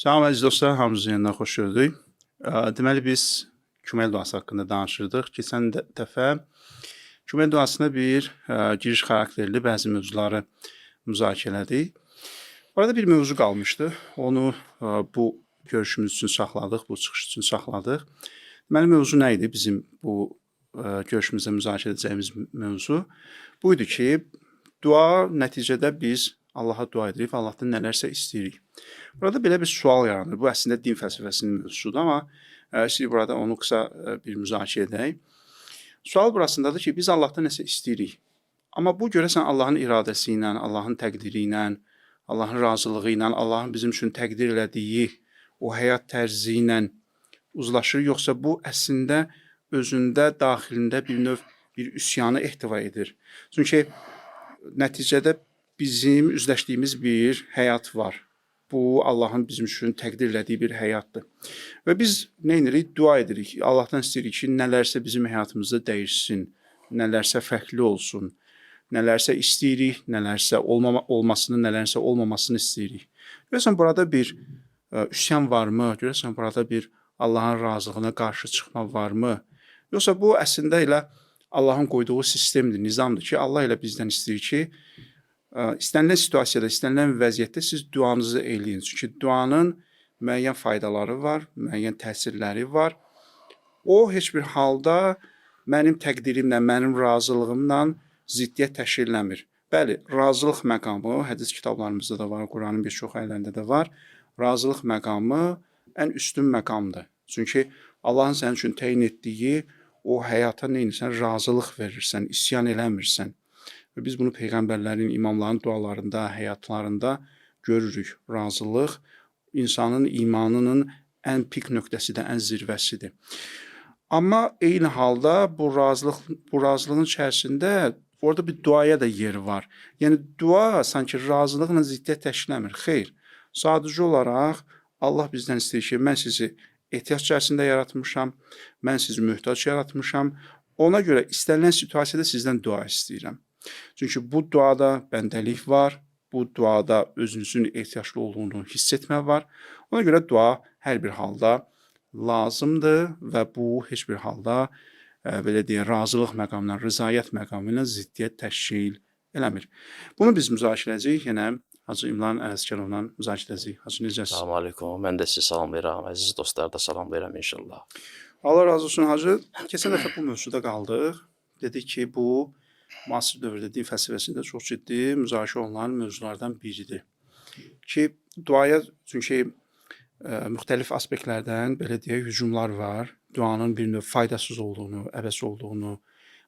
Salam əziz dostlar, hamınızı yenidən xoş gördük. Deməli biz kömək duası haqqında danışırdıq. Keçən dəfə kömək duasına bir giriş xarakterli bəzi mövzuları müzakirə elədik. Orada bir mövzu qalmışdı. Onu bu görüşümüz üçün saxladıq, bu çıxış üçün saxladıq. Deməli mövzu nə idi bizim bu görüşümüzdə müzakirə edəcəyimiz mövzu? Bu idi ki, dua nəticədə biz Allaha dua edirik və Allahdan nələrsə istəyirik. Burada belə bir sual yaranır. Bu əslində din fəlsəfəsinin mövzusudur, amma istəyirik burada onu qısa bir müzakirə edək. Sual burasındadır ki, biz Allahdan nəsə istəyirik. Amma bu görəsən Allahın iradəsi ilə, Allahın təqdiri ilə, Allahın razılığı ilə, Allahın bizim üçün təqdir elədiyi o həyat tərzi ilə uzlaşır, yoxsa bu əslində özündə, daxilində bir növ bir üsyanı ehtiva edir. Çünki nəticədə bizim üzləşdiyimiz bir həyat var. Bu Allahın bizim üçün təqdir elədiyi bir həyatdır. Və biz nə edirik? Dua edirik. Allahdan istəyirik ki, nələrsə bizim həyatımızda dəyişsin, nələrsə fərqli olsun, nələrsə istəyirik, nələrsə olmasını, nələrsə olmamasını istəyirik. Görəsən burada bir üsyan varmı? Görəsən burada bir Allahın razılığına qarşı çıxma varmı? Yoxsa bu əslində elə Allahın qoyduğu sistemdir, nizamdır ki, Allah elə bizdən istəyir ki, istənilən situasiyada, istənilən vəziyyətdə siz duanızı eləyin. Çünki duanın müəyyən faydaları var, müəyyən təsirləri var. O, heç bir halda mənim təqdirimlə, mənim razılığımla ziddiyyət təşkil eləmir. Bəli, razılıq məqamı hədis kitablarımızda da var, Quranın bir çox əylərində də var. Razılıq məqamı ən üstün məqamdır. Çünki Allahın sənin üçün təyin etdiyi o həyata neyinsən, razılıq verirsən, isyan eləmirsən. Və biz bunu peyğəmbərlərin, imamların dualarında, həyatlarında görürük. Razılıq insanın imanının ən pik nöqtəsidir, ən zirvəsidir. Amma eyni halda bu razılığın içərisində orada bir duaya da yeri var. Yəni dua sanki razılıqla ziddiyyət təşkil eləmir. Xeyr, sadəcə olaraq Allah bizdən istəyir ki, mən sizi ehtiyac içərisində yaratmışam, mən sizi möhtac yaratmışam. Ona görə istənilən situasiyada sizdən dua istəyirəm. Çünki bu duada bəndəlik var, bu duada özünüzün ehtiyaclı olduğunu hiss etmə var. Ona görə dua hər bir halda lazımdır və bu heç bir halda belə deyək, razılıq məqamına, rızayət məqamı ilə ziddiyyət təşkil eləmir. Bunu biz müzakirə edəcəyik, yenə Hacı İmran Ələsgərovla müzakirə edəcəyik. Hacı, necəsiz? Salam aleykum, mən də sizi salamlayıram, əziz dostlar da salamlayıram inşallah. Allah razı olsun Hacı. Keçən dəfə bu mövzuda qaldıq. Dedik ki, bu müasir dövrdə din fəlsəfəsində çox ciddi müzakirə olunan mövzulardan biridir. Ki, duaya çünki müxtəlif aspektlərdən belə deyək, hücumlar var. Duanın bir növ faydasız olduğunu, əbəs olduğunu,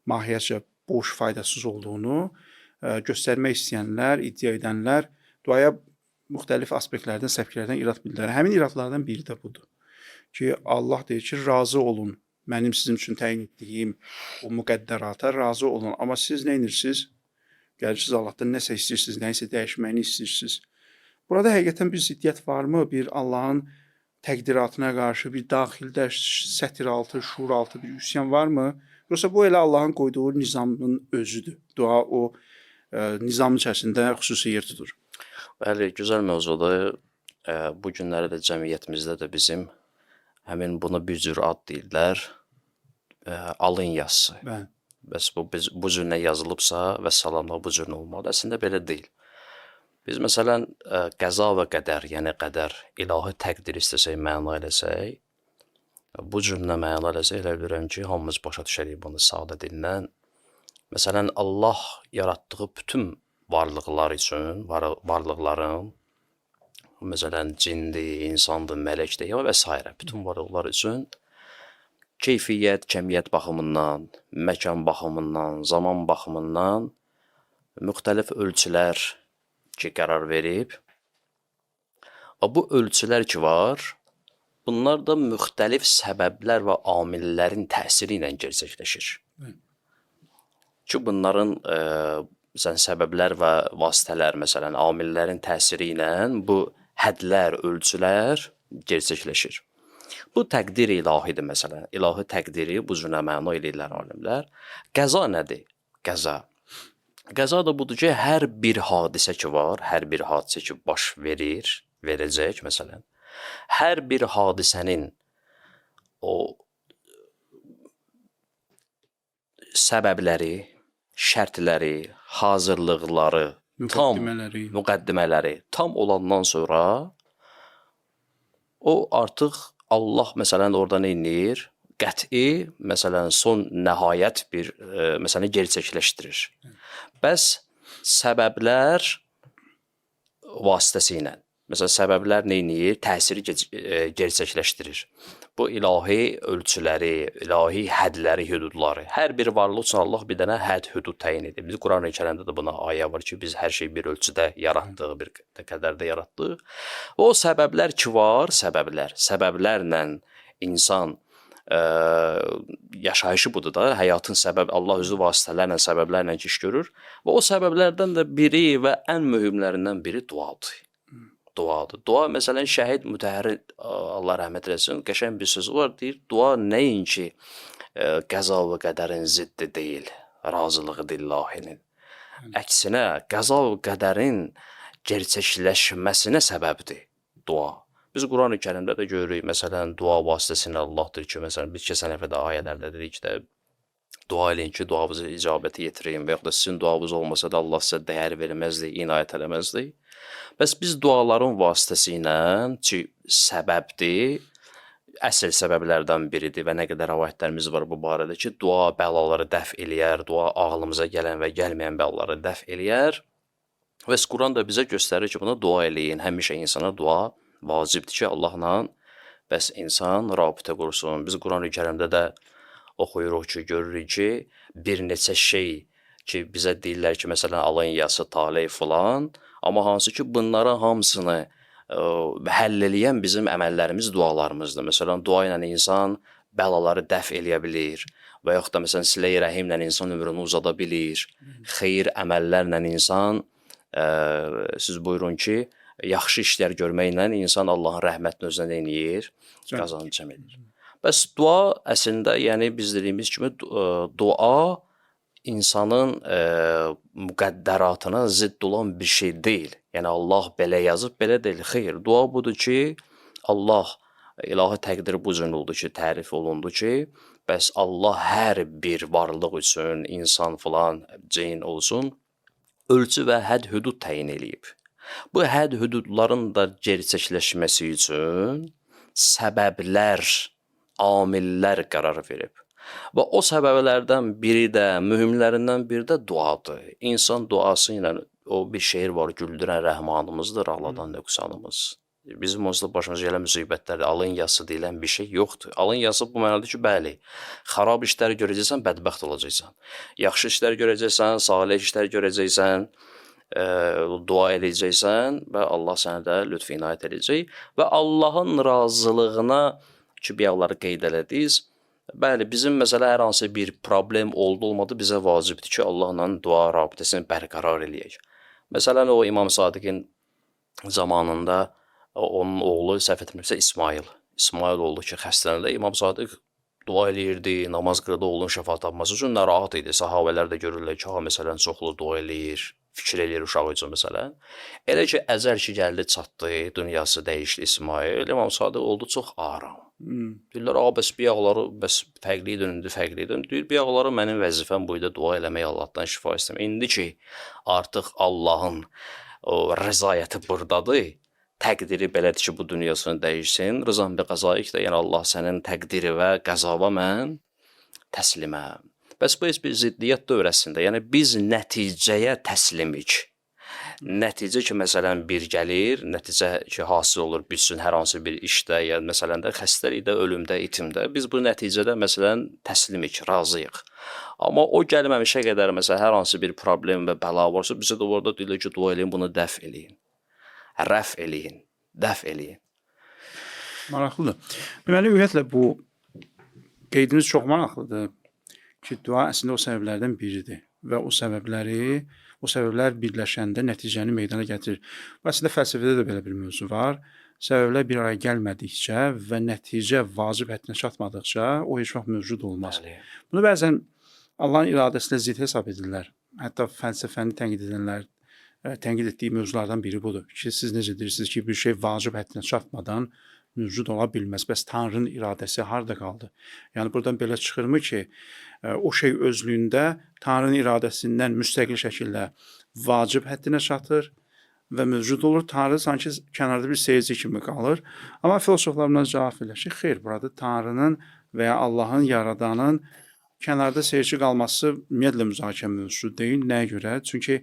mahiyyətcə boş faydasız olduğunu göstərmək istəyənlər, iddia edənlər duaya müxtəlif aspektlərdən, səbəblərdən irad bildirər. Həmin iradlardan biri də budur. Ki, Allah deyir ki, razı olun. Mənim sizin üçün təyin etdiyim o müqəddərata razı olun. Amma siz nə edirsiniz? Gəlirsiniz Allahdan nəsə istəyirsiniz, nəyisə dəyişməyini istəyirsiniz. Burada həqiqətən bir ziddiyyət varmı? Bir Allahın təqdiratına qarşı bir daxildə sətir altı, şuur altı bir üsyan varmı? Yoxsa bu elə Allahın qoyduğu nizamın özüdür. Dua o nizamın içərisində xüsusi yer tutur. Bəli, gözəl mövzudur. Bu günləri də cəmiyyətimizdə də bizim həmin buna bir cür ad deyirlər, alın yazısı. Bəli. Bəs bu cür nə yazılıbsa və salamla bu cür olmalı. Əslində belə deyil. Biz məsələn qəza və qədər, yəni qədər, ilahi təqdir istəsək, məna eləsək, bu cürlə məna eləsək, elə bilirəm ki, hamımız başa düşərik bunu sadə dillə. Məsələn, Allah yaratdığı bütün varlıqlar üçün, varlıqların, məsələn, cindir, insandır, mələkdir və s. bütün varlıqlar üçün keyfiyyət, kəmiyyət baxımından, məkan baxımından, zaman baxımından müxtəlif ölçülər ki, qərar verib. Bu ölçülər ki var, bunlar da müxtəlif səbəblər və amillərin təsiri ilə gerçəkləşir. Ki, bunların səbəblər və vasitələr, məsələn, amillərin təsiri ilə bu hədlər, ölçülər gerçəkləşir. Bu təqdir ilahidir, məsələn. İlahi təqdiri bu cürə məna eləyirlər alimlər. Qəza nədir? Qəza. Qəza da budur ki, hər bir hadisə ki var, hər bir hadisə ki baş verir, verəcək, məsələn, Hər bir hadisənin o səbəbləri, şərtləri, hazırlıqları, müqəddimələri tam olandan sonra o artıq Allah məsələn orada nə edir? Qəti, məsələn, son nəhayət bir məsələn gerçəkləşdirir. Bəs səbəblər vasitəsilə, məsələn, səbəblər nə edir? Təsiri gerçəkləşdirir. Bu ilahi ölçüləri, ilahi hədləri, hüdudları. Hər bir varlıq üçün Allah bir dənə hədd, hüdud təyin edir. Biz Quran-ı Kərimdə də buna ayə var ki, biz hər şeyi bir ölçüdə yaratdıq, bir qədərdə yaratdıq. O səbəblər ki var, səbəblərlə insan yaşayışı budur da, həyatın səbəbi Allah özü vasitələrlə, səbəblərlə iş görür və o səbəblərdən də biri və ən mühümlərindən biri duadır. Duadır. Dua məsələn şəhid Mütəhhir Allah rəhmət eləsin, qəşəng bir sözü var, deyir, dua nəinki qəza və qədərin ziddi deyil, razılığı dillahinin. Əksinə, qəza və qədərin gerçəkləşməsinə səbəbdir dua. Biz Quran-ı Kərimdə də görürük, məsələn, dua vasitəsilə Allahdır ki, məsələn, biz keçən dəfə də ayələrdə dedik də, dua eləyin ki, duavızı icabəti yetirin və yaxud da sizin duavız olmasa da Allah sizə dəyər verməzdi, inayət eləməzdi. Bəs biz duaların vasitəsilə ki, səbəbdir, əsl səbəblərdən biridir və nə qədər rəvayətlərimiz var bu barədə ki, dua bəlaları dəf eləyər, dua ağlımıza gələn və gəlməyən bəlaları dəf eləyər. Və Quran da bizə göstərir ki, buna dua eləyin, həmişə insana dua vacibdir ki, Allahla bəs insan rabitə qursun. Biz Quran-ı Kərimdə də oxuyuruq ki, görürük ki, bir neçə şey ki, bizə deyirlər ki, məsələn, alın yası, taley filan, amma hansı ki, bunların hamısını həll eləyən bizim əməllərimiz, dualarımızdır. Məsələn, dua ilə insan bəlaları dəf eləyə bilir və yaxud da məsələn, silə-i rəhimlə insan ömrünü uzada bilir. Xeyir əməllərlə insan, siz buyurun ki, yaxşı işlər görməklə insan Allahın rəhmətini özünə denəyir, qazanıb cəm edir. Bəs dua əslində, yəni biz dediyimiz kimi dua insanın müqəddəratına zidd olan bir şey deyil. Yəni Allah belə yazıb, belə deyil. Xeyr, dua budur ki, Allah ilahi təqdir bu cür oldu ki, tərif olundu ki, bəs Allah hər bir varlıq üçün, insan filan, cin olsun, ölçü və hədd hüdud təyin eləyib. Bu hədd hüdudların da gerçəkləşməsi üçün səbəblər, amillər qərar verib. Və o səbəblərdən biri də, mühümlərindən biri də duadır. İnsan duası ilə o bir şeir var, güldürən rəhmanımızdır, ağladan nöqsanımız. Bizim onsuz da başımıza gələn müsibətlərdə alın yası deyilən bir şey yoxdur. Alın yası bu mənada ki, bəli, xarab işlər görəcəksən, bədbəxt olacaqsan. Yaxşı işlər görəcəksən, salih işlər görəcəksən, dua edəcəksən və Allah sənə də lütf inayət edəcək və Allahın razılığına ki, biyaqları qeyd elədiniz. Bəli, bizim məsələ hər hansı bir problem oldu-olmadı bizə vacibdir ki, Allahla dua rabitəsini bərqərar eləyək. Məsələn, o İmam Sadiqin zamanında onun oğlu səhv etmirəmsə İsmail oldu ki, xəstələnəndə İmam Sadiq dua eləyirdi, namaz qırdı, oğlunun şəfa tapması üçün narahat idi. Sahabələr də görürlər ki, məsələn, çoxlu dua eləyir, fikir eləyir uşağı üçün məsələn. Elə ki, əcəl ki, gəldi, çatdı, dünyası dəyişdi İsmail, İmam Sadiq oldu çox aram. Deyirlər, bəs biyaqları fərqli idi, fərqli idi. Deyir, biyaqları mənim vəzifəm bu idi, dua eləmək, Allahdan şifa istəmək. İndi ki, artıq Allahın rəzayəti buradadır, təqdiri belədir ki, bu dünyasını dəyişsin. Rızam bi qəzaik də, yəni Allah sənin təqdiri və qəzava mən təsliməm. Bəs bu bir ziddiyyət dövrəsində, yəni biz nəticəyə təslimik. Nəticə ki, məsələn, bir gəlir, nəticə ki, hasil olur bitsin hər hansı bir işdə, ya məsələn də xəstəlikdə, ölümdə, itimdə. Biz bu nəticədə, məsələn, təslimik, razıyıq. Amma o gəlməmişə qədər, məsələn, hər hansı bir problem və bəla varsa, bizə də orada deyilir ki, dua eləyin, bunu dəf eləyin. Rəf eləyin, dəf eləyin. Maraqlıdır. Deməli, ümumiyyətlə, bu qeydiniz çox maraqlıdır ki, dua əslində o səbəblərdən biridir və o səbəblər birləşəndə nəticəni meydana gətirir. Və əslində fəlsəfədə də belə bir mövzu var. Səbəblər bir araya gəlmədikcə və nəticə vacib həddinə çatmadıqca o heç vaxt mövcud olmaz. Bunu bəzən Allahın iradəsinə zidd hesab edirlər. Hətta fəlsəfəni tənqid edənlər tənqid etdiyi mövzulardan biri budur ki, siz necə deyirsiniz ki, bir şey vacib həddinə çatmadan mövcud ola bilməz. Bəs Tanrının iradəsi harda qaldı? Yəni buradan belə çıxırmı ki, o şey özlüyündə Tanrının iradəsindən müstəqil şəkildə vacib həddinə çatır və mövcud olur. Tanrı sanki kənarda bir seyirci kimi qalır. Amma filosoflar buna cavab verir ki, xeyr, burada Tanrının və ya Allahın, yaradanın kənarda seyirci qalması ümumiyyətlə müzakirə mövzusu deyil. Nəyə görə? Çünki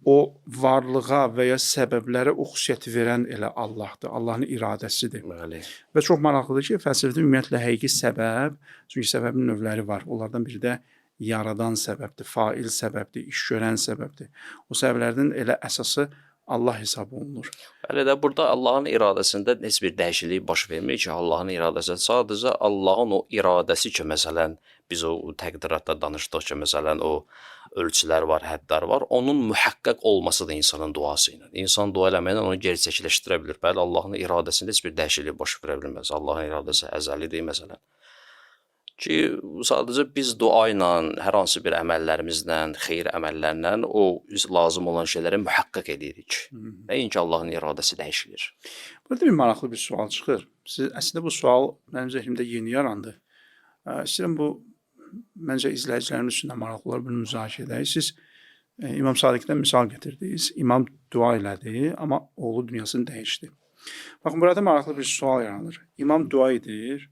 o varlığa və ya səbəblərə o xüsusiyyəti verən elə Allahdır. Allahın iradəsidir. Bəli. Və çox maraqlıdır ki, fəlsəfədə ümumiyyətlə həqiqi səbəb, çünki səbəbin növləri var. Onlardan biri də yaradan səbəbdir, fail səbəbdir, iş görən səbəbdir. O səbəblərdən elə əsası Allah hesab olunur. Bəli də burada Allahın iradəsində heç bir dəyişiklik baş vermir ki, Allahın iradəsi sadəcə Allahın o iradəsi ki, məsələn, biz o təqdiratda danışdıq ki, məsələn, o ölçülər var, həddlər var, onun mühəqqəq olmasıdır insanın duası ilə. İnsan dua eləməklə onu gerçəkləşdirə bilir. Bəli, Allahın iradəsində heç bir dəyişiklik baş verə bilməz. Allahın iradəsi əzəlidir, məsələn. Ki, sadəcə biz dua ilə, hər hansı bir əməllərimizlə, xeyir əməllərlə o lazım olan şeyləri mühəqqəq edirik. Nəinki Allahın iradəsi dəyişilir. Burada bir maraqlı bir sual çıxır. Əslində bu sual mənim zehnimdə yeni yarandı. İstəyirəm bu, məncə izləyicilərimiz üçün də maraqlı olar bunu müzakirə edək. Siz İmam Sadiqdən misal gətirdiniz. İmam dua elədi, amma oğlu dünyasını dəyişdi. Baxın, burada maraqlı bir sual yaranır. İmam dua edir,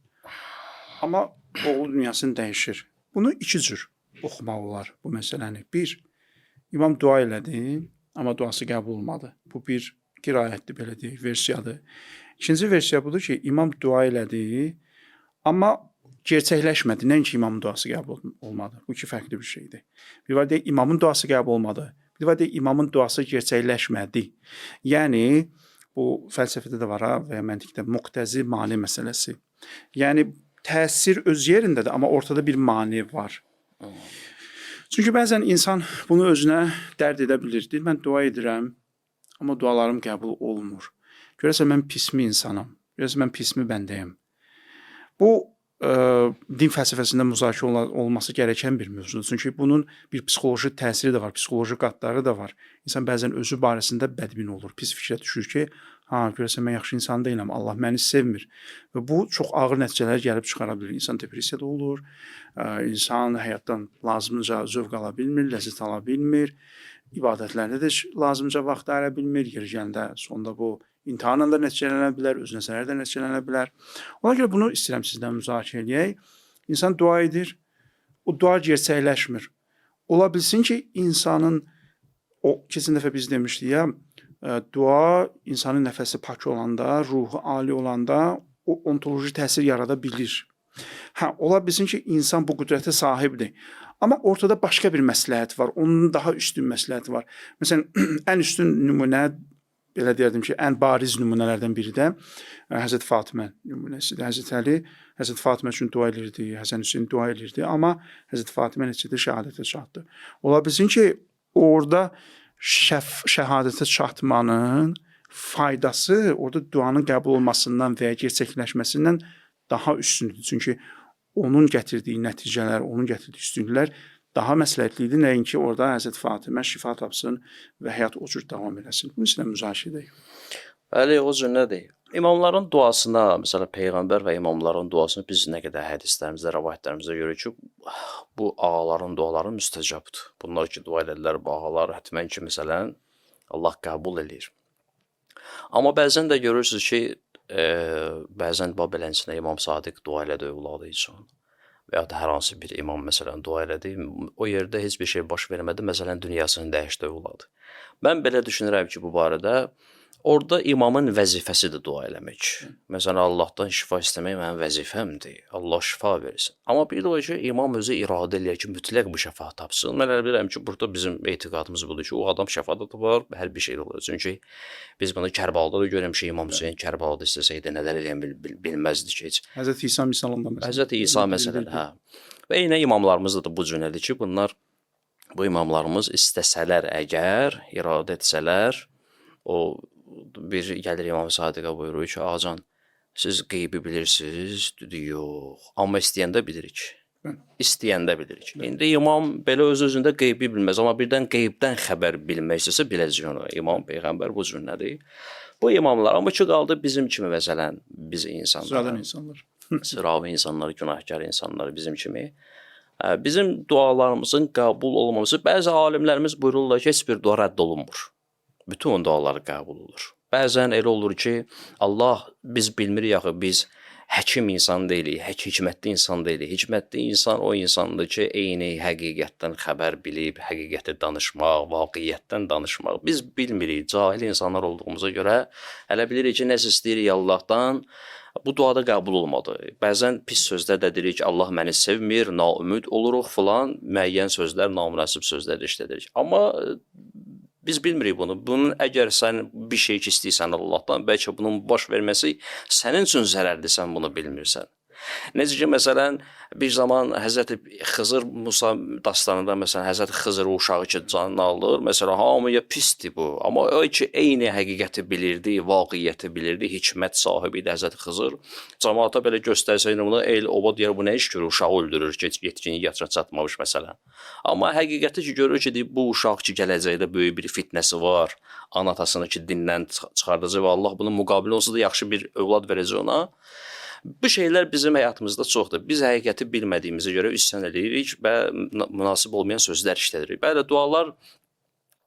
amma oğlu dünyasını dəyişir. Bunu iki cür oxumaq olar bu məsələni. Bir, İmam dua elədi, amma duası qəbul olmadı. Bu bir qiraətdir, belə deyək, versiyadır. İkinci versiya budur ki, İmam dua elədi, amma gerçəkləşmədi. Nəinki imamın duası qəbul olmadı. Bu iki fərqli bir şeydir. Bir var deyək, imamın duası qəbul olmadı. Bir var deyək, imamın duası gerçəkləşmədi. Yəni, bu fəlsəfədə də var və ya məntiqdə muqtəzi mane məsələsi. Yəni, təsir öz yerindədir, amma ortada bir mane var. Çünki bəzən insan bunu özünə dərd edə bilir. Deyir, mən dua edirəm, amma dualarım qəbul olmur. Görəsən, mən pismi insanam. Görəsən, mən pismi bəndəyəm. Bu, din fəlsəfəsində müzakirə olması gərəkən bir mövzudur. Çünki bunun bir psixoloji təsiri də var, psixoloji qatları da var. İnsan bəzən özü barəsində bədbin olur, pis fikrə düşür ki, görəsən mən yaxşı insan deyiləm, Allah məni sevmir. Və bu çox ağır nəticələr gəlib çıxara bilir. İnsan depressiyada olur, insan həyatdan lazımınca zövq ala bilmir, ləzzət ala bilmir, ibadətlərdə də lazımınca vaxt ayıra bilmir, yeri gəndə sonda bu İmtahanla da nəticələnə bilər, öz nəzərə də nəticələnə bilər. Ona görə bunu istəyirəm sizdən müzakirə edək. İnsan dua edir, o dua gerçəkləşmir. Ola bilsin ki, insanın, keçən dəfə biz demişdik ya, dua insanın nəfəsi pak olanda, ruhu ali olanda o ontoloji təsir yarada bilir. Ola bilsin ki, insan bu qüdrətə sahibdir. Amma ortada başqa bir məsləhət var, onun daha üstün məsləhəti var. Məsələn, ən üstün nümunə, belə deyərdim ki, ən bariz nümunələrdən biri də Həzrət Fatimə nümunəsidir. Həzrət Əli Həzrət Fatimə üçün dua edirdi, Həsən Hüseyin dua edirdi, amma Həzrət Fatimə neçədə şəhadətə çatdı. Ola bilsin ki, orada şəhadətə çatmanın faydası orada duanın qəbul olmasından və ya gerçəkləşməsindən daha üstündür. Çünki onun gətirdiyi nəticələr, onun gətirdiyi üstünlüklər daha məsləhətlidir, nəinki orada Həzrət Fatimə şifa tapsın və həyat o cür davam eləsin. Bunun üçün müzakirə edək. Bəli, o cür nədir? İmamların duasına, məsələn, Peyğəmbər və imamların duasını biz nə qədər hədislərimizdə, rəvayətlərimizdə görürük ki, bu ağaların duaları müstəcabdır. Bunlar ki, dua edədilər, bu ağalar hətmən ki, məsələn, Allah qəbul edir. Amma bəzən də görürsünüz ki, bəzən belənçində İmam Sadiq dua elədi övladı üçün. Və ya da hər hansı bir imam məsələn dua elədi, o yerdə heç bir şey baş vermədi, məsələn dünyasını dəyişdi övladı. Mən belə düşünürəm ki, bu barədə orada imamın vəzifəsidir dua eləmək. Məsələn, Allahdan şifa istəmək mənim vəzifəmdir. Allah şifa versin. Amma bir də o ki, imam özü iradə eləyir ki, mütləq bu şəfa tapsın. Mən elə bilirəm ki, burada bizim etiqadımız budur ki, o adam şəfada da var, hər bir şey olur. Çünki biz bunu Kərbalada da görmüşük, İmam Hüseyin Kərbalada istəsəydi nələr eləyən bilməzdi ki, heç. Həzrət İsa misalında məsələn. Həzrət İsa məsələn, hə. Və yenə imamlarımız da bu cürədir ki, bu imamlarımız istəsələr əgər, iradə etsələr, o bir gəlir İmam Sadiqə buyurur ki, ağacan, siz qeybi bilirsiniz? Dedi, yox. Amma istəyəndə bilirik. İstəyəndə bilirik. İndi imam belə öz-özündə qeybi bilməz, amma birdən qeybdən xəbər bilmək istəsə biləcək onu. İmam peyğəmbər bu cür nədir? Bu imamlar, amma ki qaldı bizim kimi məsələn, biz insanlar. Sıradan insanlar. Sıravi insanlar, günahkar insanlar bizim kimi. Bizim dualarımızın qəbul olmaması, bəzi alimlərimiz buyururlar ki, heç bir dua rədd olunmur. Bütün dualar qəbul olur. Bəzən elə olur ki, Allah biz bilmirik axı biz həkim insan deyilik, hikmətli insan deyilik. Hikmətli insan o insandır ki, eyni həqiqətdən xəbər bilib, həqiqəti danışmaq, vaqiyyətdən danışmaq. Biz bilmirik, cahil insanlar olduğumuza görə hələ bilirik ki, nəsə istəyirik Allahdan, bu duada qəbul olmadı. Bəzən pis sözlər də deyirik ki, Allah məni sevmir, naümid oluruq filan, müəyyən sözlər, namünasib sözlər işlədirik. Amma biz bilmirik bunu. Bunun əgər sən bir şey ki istəyirsən Allahdan, bəlkə bunun baş verməsi sənin üçün zərərdir, sən bunu bilmirsən. Necə ki, məsələn, bir zaman Həzrəti Xızır Musa dastanında, məsələn, Həzrəti Xızır uşağı ki canını alır, məsələn, hamıya pisdir bu. Amma o ki, eyni həqiqəti bilirdi, vaqiyyəti bilirdi, hikmət sahibi idi Həzrəti Xızır. Cəmaata belə göstərsəydi bunu, oba deyər, bu nə iş görür, uşağı öldürür ki, yetkinlik yaşına çatmamış məsələn. Amma həqiqəti ki, görür ki, bu uşaq ki, gələcəkdə böyük bir fitnəsi var, anatasını ki, dindən çıxardacaq və Allah bunun müqabili olsa da yaxşı bir övlad verəcək ona. Bu şeylər bizim həyatımızda çoxdur. Biz həqiqəti bilmədiyimizə görə üsyan edirik və münasib olmayan sözlər işlədirik. Bəli, dualar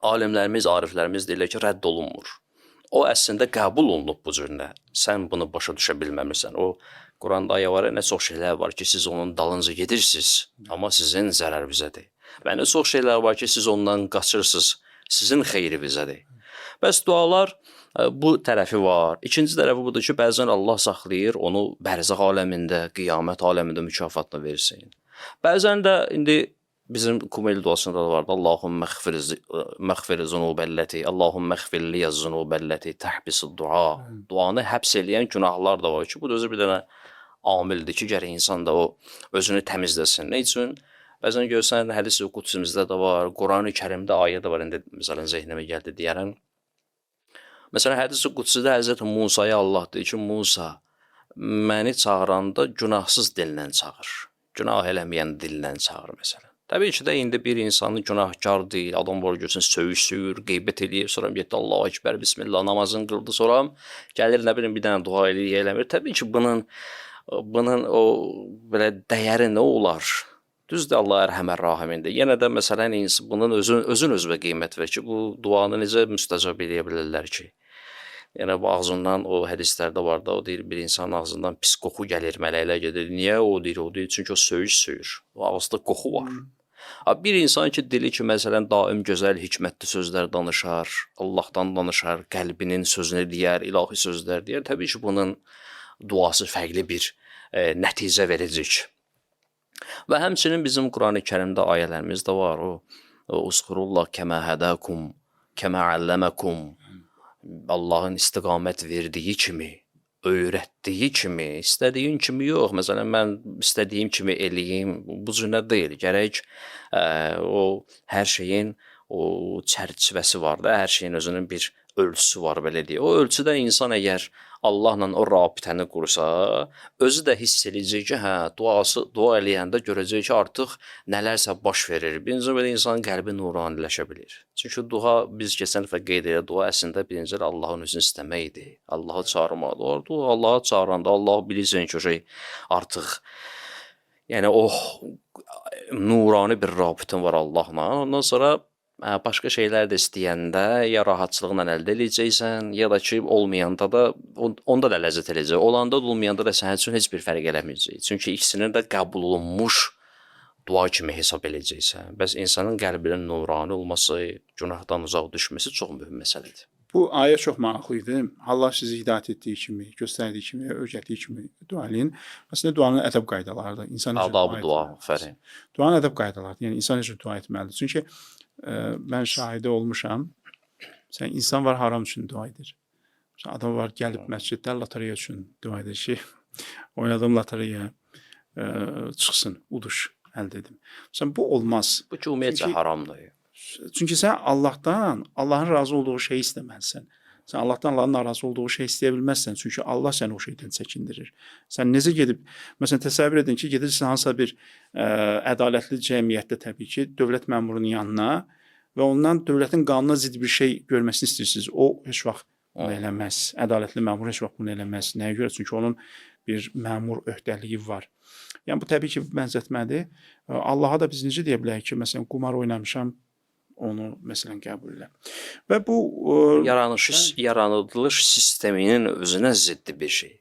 alimlərimiz, ariflərimiz deyirlər ki, rədd olunmur. O əslində qəbul olunub bu cürlə. Sən bunu başa düşə bilməmirsən. O Quranda ayə var, nə çox şeylər var ki, siz onun dalınca gedirsiniz, amma sizin zərərinizədir. Və nə çox şeylər var ki, siz ondan qaçırsınız, sizin xeyrinizədir. Bəs dualar bu tərəfi var. İkinci tərəfi budur ki, bəzən Allah saxlayır, onu bərzəx aləmində, qiyamət aləmində mükafatla versin. Bəzən də indi bizim Kumeyli duasında da vardı. Allahümmə məğfir zunubəlləti, Allahümmə məğfir liyə zunubəlləti, təhbisi dua. Duanı həbs eləyən günahlar da var ki, bu da özü bir dənə amildir ki, gərək insan da o özünü təmizləsin. Nə üçün? Bəzən görsən, hədis-i qudsimizdə də var, Quran-ı Kərimdə ayə də var, indi məsələn zehnimə gəldi deyərəm. Məsələn, hədis-i qudsidə Həzrəti Musaya Allah deyir ki, Musa, məni çağıranda günahsız dillə çağır. Günah eləməyən dillə çağır, məsələn. Təbii ki də, indi bir insanın günahkar deyil, adam var görsün, söyüşür, qeybət eləyir, sonra getdi Allahu Ekber, Bismillah, namazını qıldı, sonra gəlir, nə bilim, bir dənə dua eləyir, eləmir. Təbii ki, bunun o belə dəyəri nə olar? Düzdür, Allah ərhəmər rahimindir. Yenə də, məsələn, bunun özünə qiymət ver ki, bu duanı necə müstəcab eləyə bilirlər ki? Yəni, bu ağzından, o hədislərdə var da, o deyir, bir insanın ağzından pis qoxu gəlir, mələklər gedir. Niyə o deyir? O deyir, çünki o söyür. O ağızda qoxu var. Bir insan ki, dili ki, məsələn, daim gözəl, hikmətli sözlər danışar, Allahdan danışar, qəlbinin sözünü deyər, ilahi sözlər deyər. Təbii ki, bunun duası fərqli bir nəticə verəcək. Və həmçinin bizim Quran-ı Kərimdə ayələrimiz də var. Uzkurullah kəmə hədəkum, kəmə əlləməkum. Allahın istiqamət verdiyi kimi, öyrətdiyi kimi, istədiyin kimi yox. Məsələn, mən istədiyim kimi eləyim, bu cürlə deyil. Gərək o hər şeyin o çərçivəsi var da, hər şeyin özünün bir ölçüsü var, belə deyək. O ölçüdə insan əgər Allahla o rabitəni qursa, özü də hiss edəcək ki, dua eləyəndə görəcək ki, artıq nələrsə baş verir. Birinci belə insanın qəlbi nuraniləşə bilir. Çünki dua, biz keçən dəfə qeyd edə, dua əslində birinci Allahın özünü istəməkdir. Allahı çağırmaqdır. Allahı çağıranda Allah bilirsən ki, artıq yəni o nurani bir rabitin var Allahla. Ondan sonra başqa şeylər də istəyəndə ya rahatçılıqla əldə edəcəksən, ya da ki, olmayanda da onda da ləzzət edəcək. Olanda da olmayanda da sənin üçün heç bir fərq eləməyəcək. Çünki ikisinin də qəbul olunmuş dua kimi hesab edəcəksən. Bəs insanın qəlbinin nurani olması, günahdan uzaq düşməsi çox mühüm məsələdir. Bu ayə çox maraqlı idi. Allah sizi hidayət etdiyi kimi, göstərdiyi kimi, öyrətdiyi kimi dua eləyin. Əslində duanın ədəb qaydaları da insan necə dua etməlidir. Duanın ədəb qaydaları, yəni insan necə dua etməlidir. Çünki mən şahidi olmuşam. Sən insan var haram üçün dua edir. Adam var gəlib məsciddə lotereya üçün dua edir ki, oynadığım lotereya çıxsın, uduş əldə edim. Sən bu olmaz. Bu ki, ümumiyyətcə haramdır. Çünki sən Allahdan, Allahın razı olduğu şeyi istəməlisən. Sən Allahdan Allahın narazı olduğu şey istəyə bilməzsən, çünki Allah səni o şeydən çəkindirir. Sən necə gedib, məsələn təsəvvür edin ki, gedirsən hansısa bir ədalətli cəmiyyətdə təbii ki, dövlət məmurunun yanına və ondan dövlətin qanuna zidd bir şey görməsini istəyirsiniz. O heç vaxt bunu eləməz. Ədalətli məmur heç vaxt bunu eləməz. Nəyə görə? Çünki onun bir məmur öhdəliyi var. Yəni bu təbii ki, bənzətmədir. Allaha da biz necə deyə bilərik ki, məsələn qumar oynamışam, onu məsələn qəbul elə. Və bu yaradılış sisteminin özünə ziddi bir şey.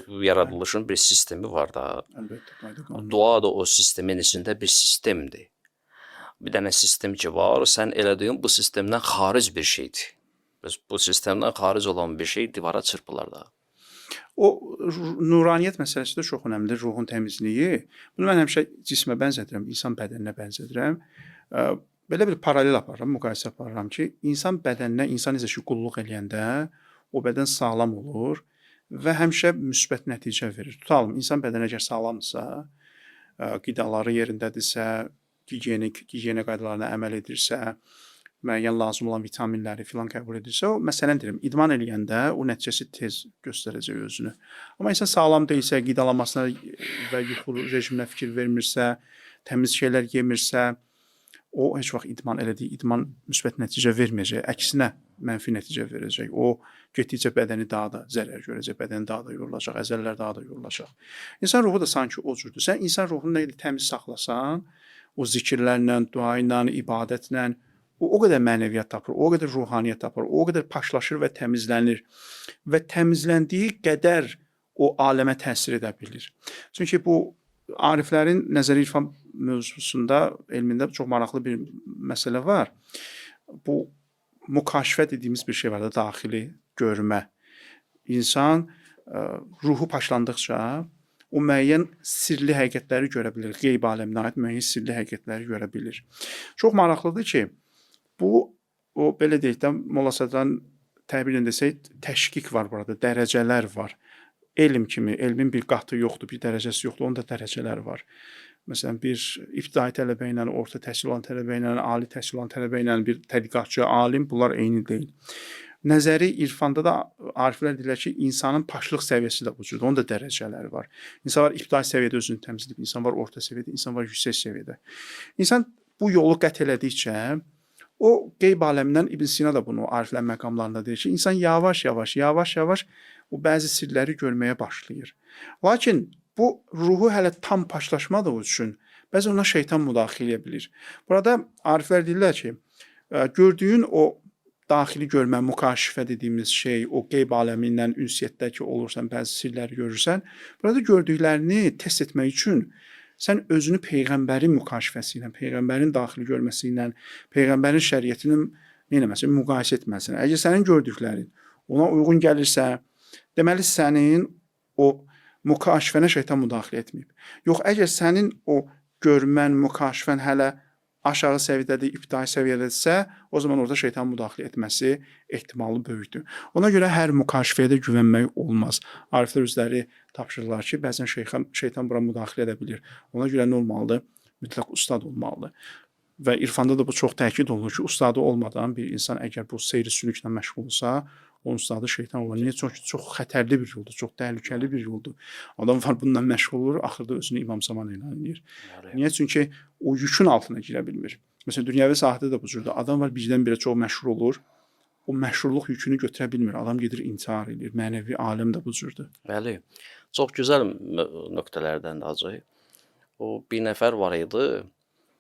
Bu yaradılışın bir sistemi var da. Əlbəttə, Dua da o sistemin içində bir sistemdir. Bir dənə sistem ki var, sən elədiyin bu sistemdən xaric bir şeydir. Bu sistemdən xaric olan bir şey divara çırpılar da. O nuraniyyət məsələsi də çox önəmlidir, ruhun təmizliyi. Bunu mən həmişə cismə bənzədirəm, insan bədəninə bənzədirəm. Belə bir paralel aparıram, müqayisə aparıram ki, insan bədəninə, insan necə ki qulluq eləyəndə o bədən sağlam olur və həmişə müsbət nəticə verir. Tutalım, insan bədəni əgər sağlamdırsa, qidaları yerindədirsə, gigiyena qaydalarına əməl edirsə, müəyyən lazım olan vitaminləri filan qəbul edirsə, o məsələn deyirəm, idman eləyəndə o nəticəsi tez göstərəcək özünü. Amma insan sağlam deyilsə, qidalanmasına və yuxu rejiminə fikir vermirsə, təmiz şeylər yemirsə, o heç vaxt idman müsbət nəticə verməyəcək, əksinə mənfi nəticə verəcək. O getdikcə bədəni daha da zərər görəcək, bədəni daha da yorulacaq, əzələlər daha da yorulacaq. İnsan ruhu da sanki o cürdür. Sən insan ruhunu nə qədər təmiz saxlasan, o zikirlərlə, dua ilə, ibadətlə o qədər mənəviyyat tapır, o qədər ruhaniyyət tapır, o qədər paşlaşır və təmizlənir. Və təmizləndiyi qədər o aləmə təsir edə bilir. Çünki bu ariflərin nəzəri irfan mövzusunda, elmində çox maraqlı bir məsələ var. Bu mükaşifə dediyimiz bir şey var da, daxili görmə. İnsan ruhu paşlandıqca o müəyyən sirli həqiqətləri görə bilir. Qeyb aləminə aid müəyyən sirli həqiqətləri görə bilir. Çox maraqlıdır ki, bu o belə deyək də Molla Sadran təbir desək, təşqiq var burada, dərəcələr var. Elm kimi, elmin bir qatı yoxdur, bir dərəcəsi yoxdur, onun da dərəcələri var. Məsələn, bir ibtidai tələbə ilə, orta təhsil olan tələbə ilə, ali təhsil olan tələbə ilə bir tədqiqatçı, alim, bunlar eyni deyil. Nəzəri irfanda da ariflər deyirlər ki, insanın paşlıq səviyyəsi də bu cürdür, onun da dərəcələri var. İnsan var ibtidai səviyyədə özünü təmsil edib, insan var orta səviyyədə, insan var yüksək səviyyədə. İnsan bu yolu qət elədikcə, o qeyb aləmindən İbn Sina da bunu ariflər məqamlarında deyir ki, insan yavaş-yavaş o bəzi sirləri görməyə başlayır. Lakin bu ruhu hələ tam paşlaşmadığı üçün bəzən ona şeytan müdaxilə edə bilir. Burada ariflər deyirlər ki, gördüyün o daxili görmə, mükaşifə dediyimiz şey, o qeyb aləmi ilə ünsiyyətdə ki olursan, bəzi sirləri görürsən, burada gördüklərini test etmək üçün sən özünü peyğəmbərin mükaşifəsi ilə, peyğəmbərin daxili görməsi ilə, peyğəmbərin şəriətinin nəməsi müqayisə etməlisən. Əgər sənin gördüklərin ona uyğun gəlirsə, deməli sənin o mükaşifənə şeytan müdaxilə etməyib. Yox, əgər sənin o görmən, mükaşifən hələ aşağı səviyyədədir, ibtidai səviyyədədirsə, o zaman orada şeytan müdaxilə etməsi ehtimalı böyükdür. Ona görə hər mükaşifəyə də güvənmək olmaz. Ariflər özləri tapşırırlar ki, bəzən şeytan bura müdaxilə edə bilir. Ona görə nə olmalıdır? Mütləq ustad olmalıdır. Və irfanda da bu çox təkid olunur ki, ustadı olmadan bir insan əgər bu seyri sülüklə məşğul olsa, onun ustadı şeytan olur. Niyə? Çünki çox xətərli bir yoldur, çox təhlükəli bir yoldur. Adam var bununla məşğul olur, axırda özünü İmam Zaman elan edir. Niyə? Çünki o yükün altına girə bilmir. Məsələn, dünyəvi sahədə də bu cürdür. Adam var birdən-birə çox məşhur olur, o məşhurluq yükünü götürə bilmir. Adam gedir intihar edir. Mənəvi aləm də bu cürdür. Bəli. Çox gözəl nöqtələrdən acayip. O bir nəfər var idi,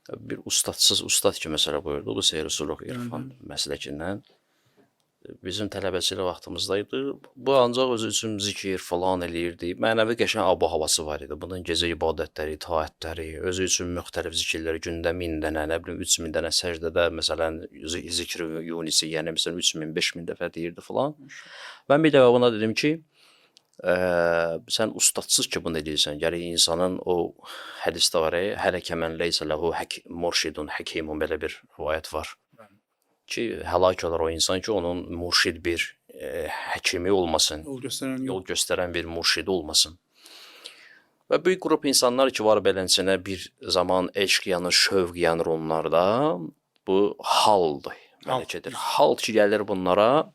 bir ustad ki məsələ buyurdu, bu seyri suluq irfan məsləkindən. Bizim tələbəçilik vaxtımızdaydı. Bu ancaq özü üçün zikir falan eləyirdi. Mənəvi qəşəng abo havası var idi. Bunun gecə ibadətləri, itaətləri, özü üçün müxtəlif zikirləri, gündə 1000 dənə, nə bilim 3000 dənə səcdədə məsələn zikri Yunisi, yəni məsələn 3000, 5000 dəfə deyirdi falan. Mən bir dəfə ona dedim ki, sən ustadsız ki bunu edirsən, gərək insanın o hədisdə var, hələkə mən leysə ləhu murşidun həkimun, belə bir rivayət var. Ki, həlak olar o insan ki, onun murşid bir həkimi olmasın, yol göstərən bir murşidi olmasın. Və bir qrup insanlar ki, var beləsinə bir zaman eşq yanır, şövq yanır onlarda, bu haldır, mələkədir. Hal ki, gəlir bunlara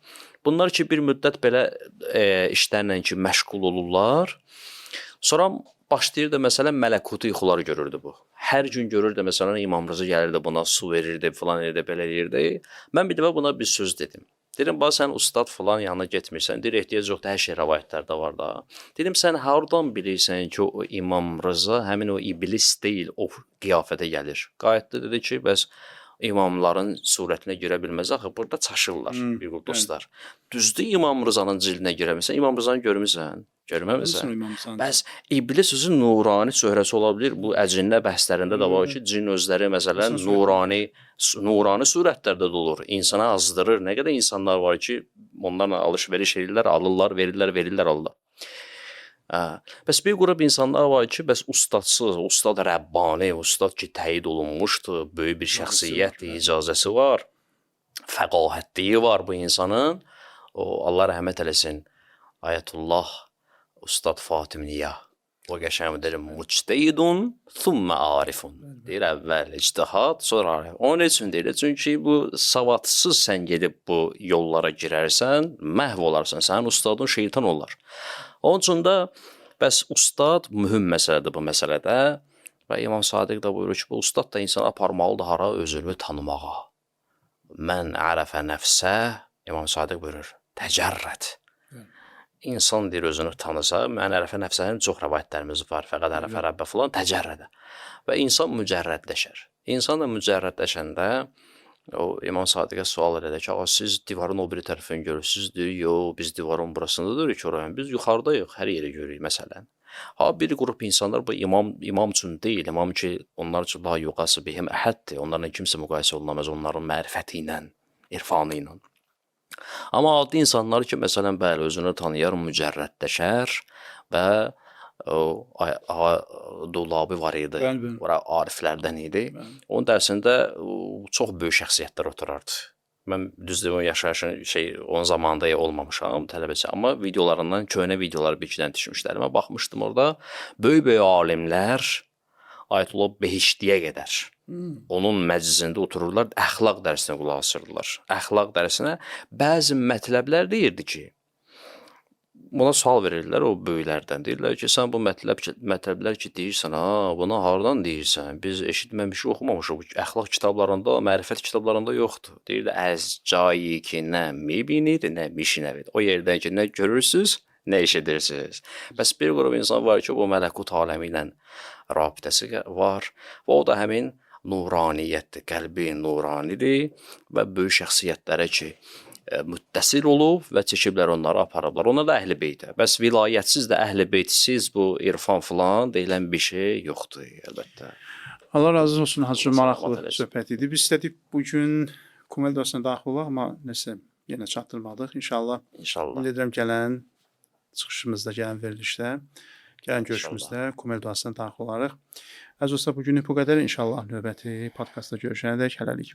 Bunlar ki bir müddət belə işlərlə ki məşğul olurlar. Sonra başlayırdı məsələn mələkuti yuxular görürdü bu. Hər gün görürdü məsələn İmam Rıza gəlirdi buna su verirdi, falan edirdi, belə edirdi. Mən bir dəfə buna bir söz dedim. Dedim, bax sən ustad falan yanına getmirsən. Deyir, ehtiyac yoxdur, hər şey rəvayətlərdə var da. Dedim, sən hardan bilirsən ki, o İmam Rıza həmin o iblis deyil, o qiyafətə gəlir. Qayıtdı dedi ki, bəs imamların surətinə girə bilməz axı, burada çaşırlar bir dostlar. Düzdür İmam Rızanın cildinə girə bilmirsən, İmam Rızanı görmüsən? Görməmisən. Bəs iblis özü nurani çöhrəsi ola bilər. Bu əcinlə bəhslərində də var ki, cin özləri məsələn nurani surətlərdə də olur. İnsana azdırır. Nə qədər insanlar var ki, onlarla alış-veriş edirlər, alırlar, verirlər, alırlar. Bəs bir qrup insanlar var ki, bəs ustadsız, ustad Rəbbani, ustad ki təyid olunmuşdur, böyük bir şəxsiyyətdir, icazəsi var, fəqahətliyi var bu insanın. O Allah rəhmət eləsin. Ayətullah Ustad Fatim Niya. O qəşəng deyir, muctehidun, thumma arifun. Deyir, əvvəl ictihad, sonra arif. Onun üçün deyir, çünki bu savadsız sən gedib bu yollara girərsən, məhv olarsan, sənin ustadın şeytan olar. Onun üçün də bəs ustad mühüm məsələdir bu məsələdə. Və İmam Sadiq da buyurur ki, bu ustad da insan aparmalıdır hara özünü tanımağa. Mən ərəfə nəfsə, İmam Sadiq buyurur, təcərrət. İnsan deyir özünü tanısa, mən ərəfə nəfsənin çox rəvayətlərimiz var, fəqət ərəfə Rəbbə falan təcərrədə. Və insan mücərrədləşər. İnsan da mücərrədləşəndə o İmam Sadiqə sual edir ki, siz divarın o biri tərəfini görürsünüz, deyir, yox, biz divarın burasında dururuq ki, oraya, biz yuxarıdayıq, hər yeri görürük məsələn. Bir qrup insanlar bu imam üçün deyil, imam ki, onlar üçün la yuqası bihim əhəddir, onlarla kimsə müqayisə olunamaz, onların mərifəti ilə, irfanı ilə. Amma adi insanlar ki, məsələn, bəli, özünü tanıyar, mücərrədləşər və Dulabi var idi, ariflərdən idi. Onun dərsində çox böyük şəxsiyyətlər oturardı. Mən düzdür, yaşayışın onun zamanında olmamışam, tələbəsi, amma videolarından, köhnə videolar bir ikidən düşmüşlər. Mən baxmışdım orada, böyük alimlər Ayətullah Behiştiyə qədər onun məclisində otururlar, əxlaq dərsinə qulaq asırdılar. Əxlaq dərsinə bəzi mətləblər deyirdi ki, buna sual verirdilər o böyüklərdən. Deyirlər ki, sən bu mətləblər ki deyirsən, buna hardan deyirsən? Biz eşitməmişik, oxumamışıq. Əxlaq kitablarında, mərifət kitablarında yoxdur. Deyirlər, əz cayi ki, nə mibinir, nə mişinəvid. O yerdən ki, nə görürsünüz, nə eşidirsiniz. Bəs bir qrup insan var ki, bu mələkut aləmi ilə rabitəsi var və o da həmin nuraniyyətdir, qəlbi nuranidir və böyük şəxsiyyətlərə ki, müttəsil olub və çəkiblər onları aparıblar. Ona da əhl-i beytə. Bəs vilayətsiz də əhl-i beytsiz bu irfan falan deyilən bir şey yoxdur, əlbəttə. Allah razı olsun, Hacı, maraqlı söhbət idi. Biz istədik bugün Kumel dostuna daxil olaq, amma nəsə yenə çatdırmadıq. İnşallah. Ümid edirəm gələn çıxışımızda, gələn verilişdə, gələn görüşümüzdə Kumel dostuna daxil olarıq. Əziz dostlar, bugünlük bu qədər. İnşallah növbəti podkastda görüşənədək hələlik.